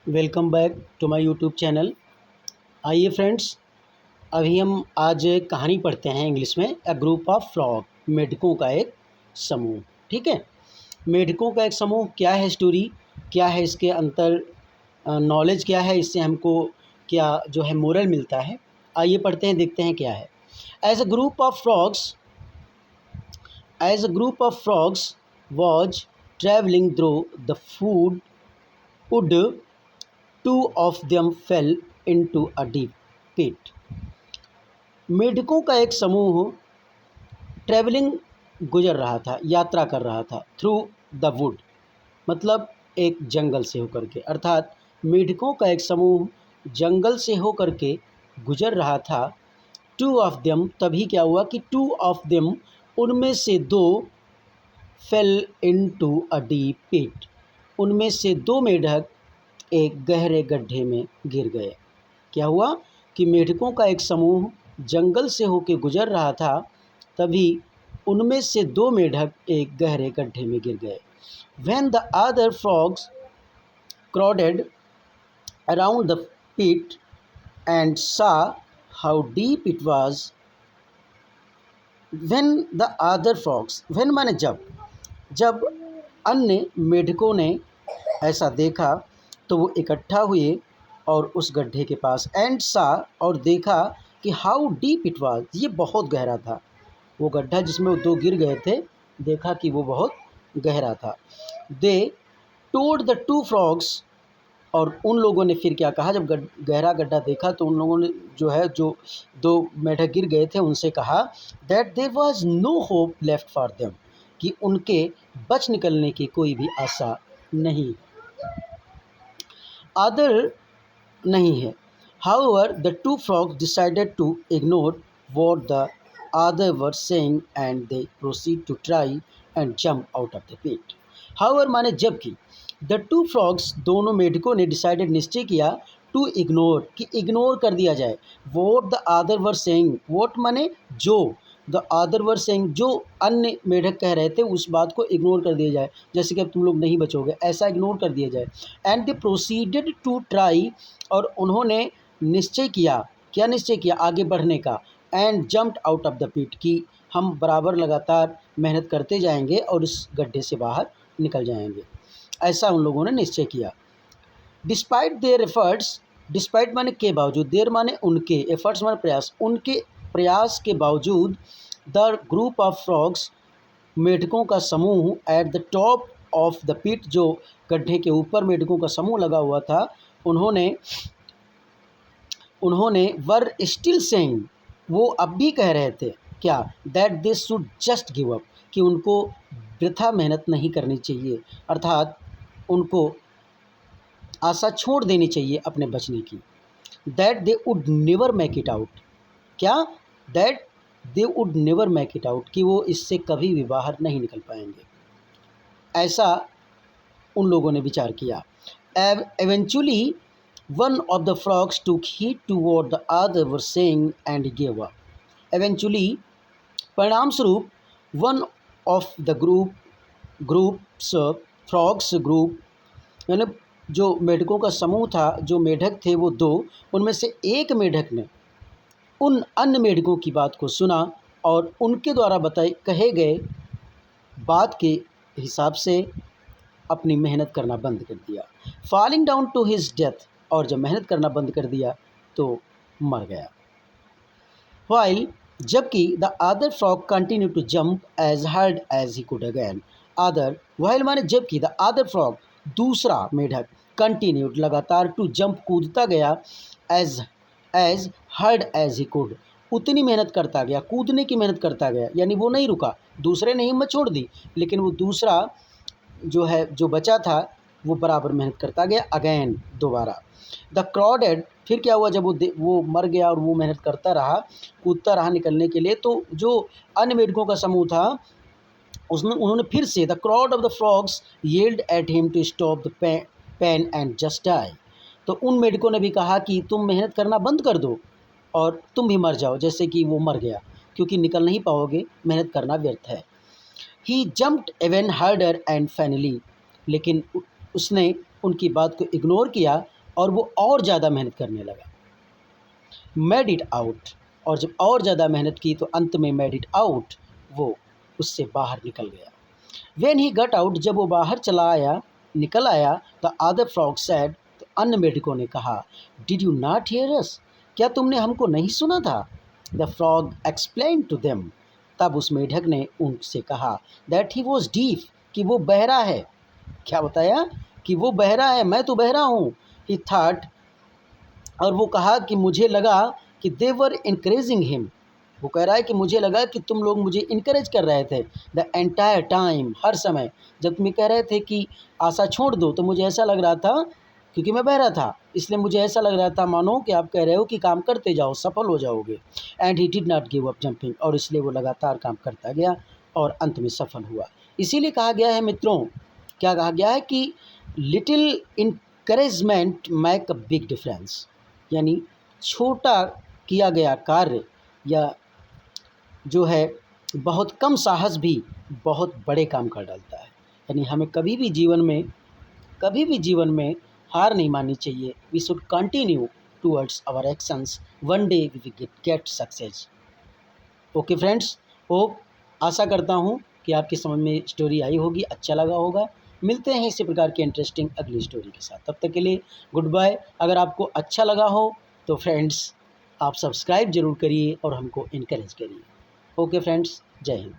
Welcome back to my YouTube channel. आइए friends, अभी हम आज एक कहानी पढ़ते हैं इंग्लिश में। अ ग्रुप ऑफ फ्रॉग, मेढकों का एक समूह। ठीक है, मेढकों का एक समूह क्या है, स्टोरी क्या है, इसके अंतर नॉलेज क्या है, इससे हमको क्या जो है मोरल मिलता है। आइए पढ़ते हैं, देखते हैं क्या है। As a group of frogs was traveling through the wood, two of them fell into a deep pit. मेढकों का एक समूह ट्रैवलिंग गुजर रहा था, यात्रा कर रहा था थ्रू द वुड, मतलब एक जंगल से होकर के, अर्थात मेढकों का एक समूह जंगल से होकर के गुजर रहा था। टू ऑफ देम, तभी क्या हुआ कि टू ऑफ देम, उनमें से दो, fell into a deep pit, उनमें से दो मेढक एक गहरे गड्ढे में गिर गए। क्या हुआ कि मेढकों का एक समूह जंगल से होकर गुजर रहा था, तभी उनमें से दो मेढक एक गहरे गड्ढे में गिर गए। When the other frogs crowded around the pit and saw how deep it was, when माने जब अन्य मेढकों ने ऐसा देखा तो वो इकट्ठा हुए और उस गड्ढे के पास, एंड सा, और देखा कि हाउ डीप इट वाज, ये बहुत गहरा था। वो गड्ढा जिसमें वो दो गिर गए थे, देखा कि वो बहुत गहरा था। They told the two frogs, और उन लोगों ने फिर क्या कहा, जब गहरा गड्ढा देखा तो उन लोगों ने जो दो मेढक गिर गए थे उनसे कहा that there was no hope left for them, कि उनके बच निकलने की कोई भी आशा नहीं, आदर नहीं है। However, the two frogs decided to ignore what the other were saying and they proceed to try and jump out of the pit. However माने जबकि, the two frogs, दोनों मेढकों ने decided, निश्चय किया, to ignore, कि इग्नोर कर दिया जाए, what the other were saying, what माने जो, द अदर वर सेइंग, जो अन्य मेढक कह रहे थे उस बात को इग्नोर कर दिया जाए, जैसे कि अब तुम लोग नहीं बचोगे, ऐसा इग्नोर कर दिया जाए। And they proceeded to try, और उन्होंने निश्चय किया, क्या निश्चय किया, आगे बढ़ने का। And jumped out of the pit, की हम बराबर लगातार मेहनत करते जाएंगे और इस गड्ढे से बाहर निकल जाएंगे, ऐसा उन लोगों ने निश्चय किया। डिस्पाइट देयर एफर्ट्स, डिस्पाइट माने के बावजूद, देर माने उनके, एफर्ट्स माने प्रयास, उनके प्रयास के बावजूद, द ग्रुप ऑफ फ्रॉग्स, मेढकों का समूह, at the top of the pit, जो गड्ढे के ऊपर मेढकों का समूह लगा हुआ था, उन्होंने वर स्टिल सेइंग, वो अब भी कह रहे थे क्या, that they should just give up, कि उनको वृथा मेहनत नहीं करनी चाहिए, अर्थात उनको आशा छोड़ देनी चाहिए अपने बचने की। That they would never make it out, क्या, that they would never make it out, कि वो इससे कभी भी बाहर नहीं निकल पाएंगे, ऐसा उन लोगों ने विचार किया। Eventually one of the frogs took heed to what the other were saying and give up. Eventually परिणाम स्वरूप, one of the groups frogs group, यानी जो मेढकों का समूह था, जो मेढक थे वो दो, उनमें से एक मेढक ने उन अन्य मेढकों की बात को सुना और उनके द्वारा कहे गए बात के हिसाब से अपनी मेहनत करना बंद कर दिया। Falling down to his death, और जब मेहनत करना बंद कर दिया तो मर गया। वाइल, जबकि the other frog continue to jump as hard as he could again. Other, while माने जबकि, द अदर फ्रॉग, दूसरा मेढक, कंटिन्यूड, लगातार, टू जंप, कूदता गया, as hard as he could, उतनी मेहनत करता गया, कूदने की मेहनत करता गया, यानी वो नहीं रुका, दूसरे ने हिम्मत छोड़ दी, लेकिन वो दूसरा जो बचा था वो बराबर मेहनत करता गया, अगेन, दोबारा। द क्राउडेड, फिर क्या हुआ, जब वो मर गया और वो मेहनत करता रहा, कूदता रहा निकलने के लिए, तो जो अन्य मेढकों का समूह था उन्होंने फिर से, the crowd of the frogs yelled at him to stop the pain and just die, तो उन मेढकों ने भी कहा कि तुम मेहनत करना बंद कर दो और तुम भी मर जाओ, जैसे कि वो मर गया, क्योंकि निकल नहीं पाओगे, मेहनत करना व्यर्थ है। He jumped even harder and finally, लेकिन उसने उनकी बात को इग्नोर किया और वो और ज़्यादा मेहनत करने लगा। मेड इट आउट, और जब और ज़्यादा मेहनत की तो अंत में मेड इट आउट, वो उससे बाहर निकल गया। व्हेन ही गट आउट, जब वो बाहर निकल आया, द अदर फ्रॉग सेड, तो अन्य मेढकों ने कहा, did you not hear us, क्या तुमने हमको नहीं सुना था? The frog explain to them, तब उस मेढक ने उनसे कहा, दैट ही वॉज डीफ, कि वो बहरा है। क्या बताया? कि वो बहरा है, मैं तो बहरा हूँ। ही थॉट, और वो कहा कि मुझे लगा कि दे वर इनकरेजिंग हिम, वो कह रहा है कि मुझे लगा कि तुम लोग मुझे इनकरेज कर रहे थे द एंटायर टाइम, हर समय जब तुम कह रहे थे कि आशा छोड़ दो, तो मुझे ऐसा लग रहा था, क्योंकि मैं बह रहा था इसलिए मुझे ऐसा लग रहा था मानो कि आप कह रहे हो कि काम करते जाओ, सफल हो जाओगे। And he did not give up jumping, और इसलिए वो लगातार काम करता गया और अंत में सफल हुआ। इसीलिए कहा गया है मित्रों, क्या कहा गया है कि little encouragement make a big difference, यानी छोटा किया गया कार्य या जो है बहुत कम साहस भी बहुत बड़े काम कर डालता है। यानी हमें कभी भी जीवन में हार नहीं माननी चाहिए। We should continue towards our actions, one day we will get success. Okay friends, hope, आशा करता हूँ कि आपकी समझ में स्टोरी आई होगी, अच्छा लगा होगा। मिलते हैं इसी प्रकार की इंटरेस्टिंग अगली स्टोरी के साथ, तब तक के लिए गुड बाय। अगर आपको अच्छा लगा हो तो फ्रेंड्स आप सब्सक्राइब ज़रूर करिए और हमको इनकरेज करिए। ओके फ्रेंड्स, जय हिंद।